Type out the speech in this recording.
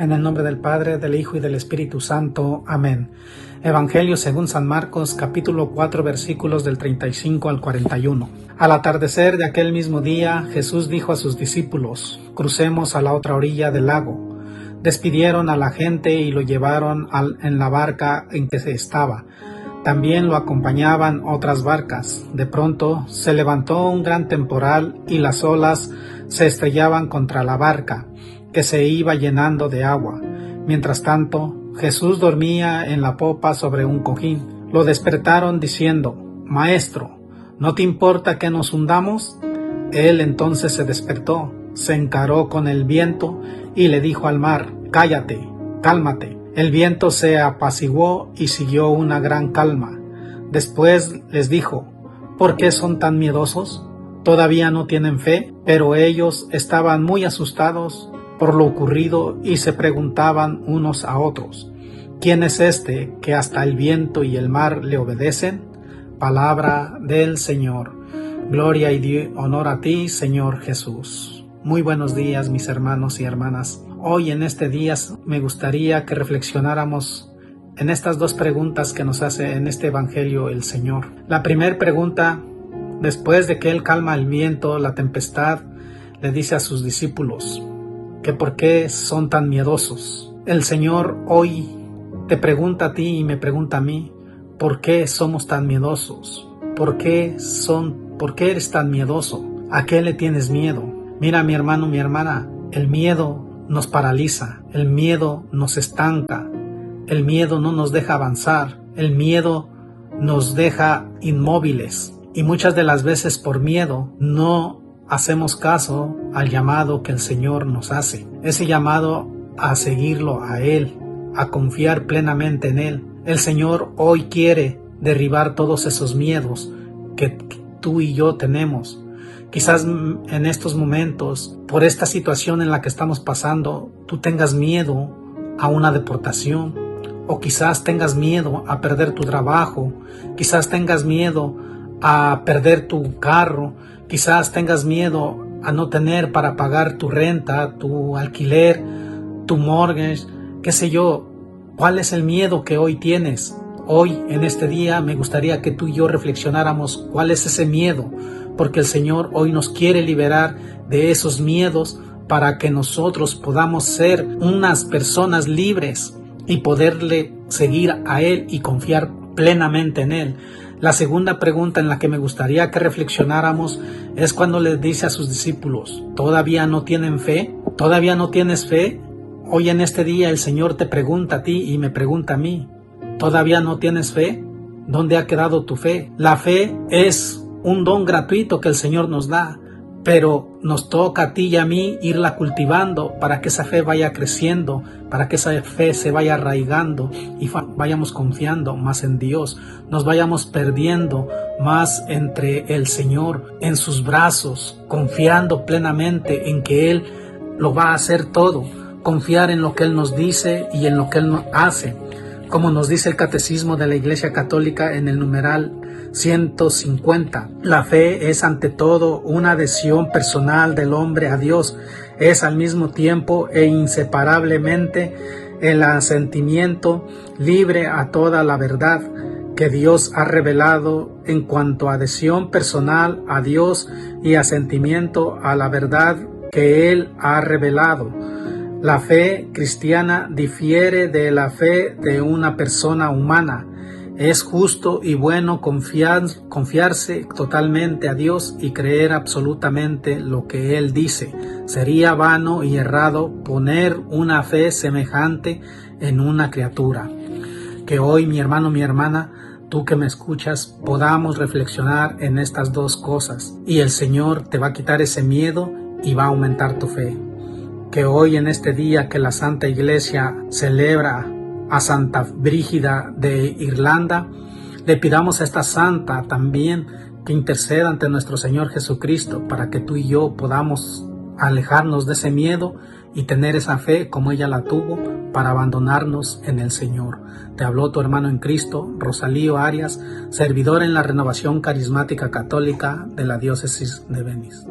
En el nombre del Padre, del Hijo y del Espíritu Santo. Amén. Evangelio según San Marcos, capítulo 4, versículos del 35 al 41. Al atardecer de aquel mismo día, Jesús dijo a sus discípulos: crucemos a la otra orilla del lago. Despidieron a la gente y lo llevaron en la barca en que se estaba. También lo acompañaban otras barcas. De pronto se levantó un gran temporal y las olas se estrellaban contra la barca, que se iba llenando de agua. Mientras tanto, Jesús dormía en la popa sobre un cojín. Lo despertaron diciendo: Maestro, ¿no te importa que nos hundamos? Él entonces se despertó, se encaró con el viento y le dijo al mar: Cállate, cálmate. El viento se apaciguó y siguió una gran calma. Después les dijo: ¿por qué son tan miedosos? ¿Todavía no tienen fe? Pero ellos estaban muy asustados por lo ocurrido y se preguntaban unos a otros: ¿quién es este que hasta el viento y el mar le obedecen? Palabra del Señor. Gloria y honor a ti, Señor Jesús. Muy buenos días, mis hermanos y hermanas. Hoy en este día me gustaría que reflexionáramos en estas dos preguntas que nos hace en este Evangelio el Señor. La primera pregunta: después de que Él calma el viento, la tempestad, le dice a sus discípulos que por qué son tan miedosos. El Señor hoy te pregunta a ti y me pregunta a mí: ¿por qué somos tan miedosos? ¿Por qué eres tan miedoso? ¿A qué le tienes miedo? Mira, mi hermano, mi hermana, el miedo nos paraliza, el miedo nos estanca, el miedo no nos deja avanzar, el miedo nos deja inmóviles y muchas de las veces por miedo no hacemos caso al llamado que el Señor nos hace, ese llamado a seguirlo a Él, a confiar plenamente en Él. El Señor hoy quiere derribar todos esos miedos que tú y yo tenemos. Quizás en estos momentos, por esta situación en la que estamos pasando, tú tengas miedo a una deportación, o quizás tengas miedo a perder tu trabajo, quizás tengas miedo a perder tu carro, quizás tengas miedo a no tener para pagar tu renta, tu alquiler, tu mortgage, qué sé yo. ¿Cuál es el miedo que hoy tienes? Hoy, en este día, me gustaría que tú y yo reflexionáramos cuál es ese miedo, porque el Señor hoy nos quiere liberar de esos miedos para que nosotros podamos ser unas personas libres y poderle seguir a Él y confiar plenamente en Él. La segunda pregunta en la que me gustaría que reflexionáramos es cuando le dice a sus discípulos: ¿todavía no tienen fe? ¿Todavía no tienes fe? Hoy en este día el Señor te pregunta a ti y me pregunta a mí: ¿todavía no tienes fe? ¿Dónde ha quedado tu fe? La fe es un don gratuito que el Señor nos da, pero nos toca a ti y a mí irla cultivando para que esa fe vaya creciendo, para que esa fe se vaya arraigando y vayamos confiando más en Dios, nos vayamos perdiendo más entre el Señor, en sus brazos, confiando plenamente en que Él lo va a hacer todo, confiar en lo que Él nos dice y en lo que Él nos hace. Como nos dice el Catecismo de la Iglesia Católica en el numeral 150, la fe es ante todo una adhesión personal del hombre a Dios, es al mismo tiempo e inseparablemente el asentimiento libre a toda la verdad que Dios ha revelado en cuanto a adhesión personal a Dios y asentimiento a la verdad que Él ha revelado. La fe cristiana difiere de la fe de una persona humana. Es justo y bueno confiarse totalmente a Dios y creer absolutamente lo que Él dice. Sería vano y errado poner una fe semejante en una criatura. Que hoy, mi hermano, mi hermana, tú que me escuchas, podamos reflexionar en estas dos cosas y el Señor te va a quitar ese miedo y va a aumentar tu fe. Que hoy en este día que la Santa Iglesia celebra a Santa Brígida de Irlanda, le pidamos a esta santa también que interceda ante nuestro Señor Jesucristo para que tú y yo podamos alejarnos de ese miedo y tener esa fe como ella la tuvo para abandonarnos en el Señor. Te habló tu hermano en Cristo, Rosalío Arias, servidor en la Renovación Carismática Católica de la Diócesis de Venice.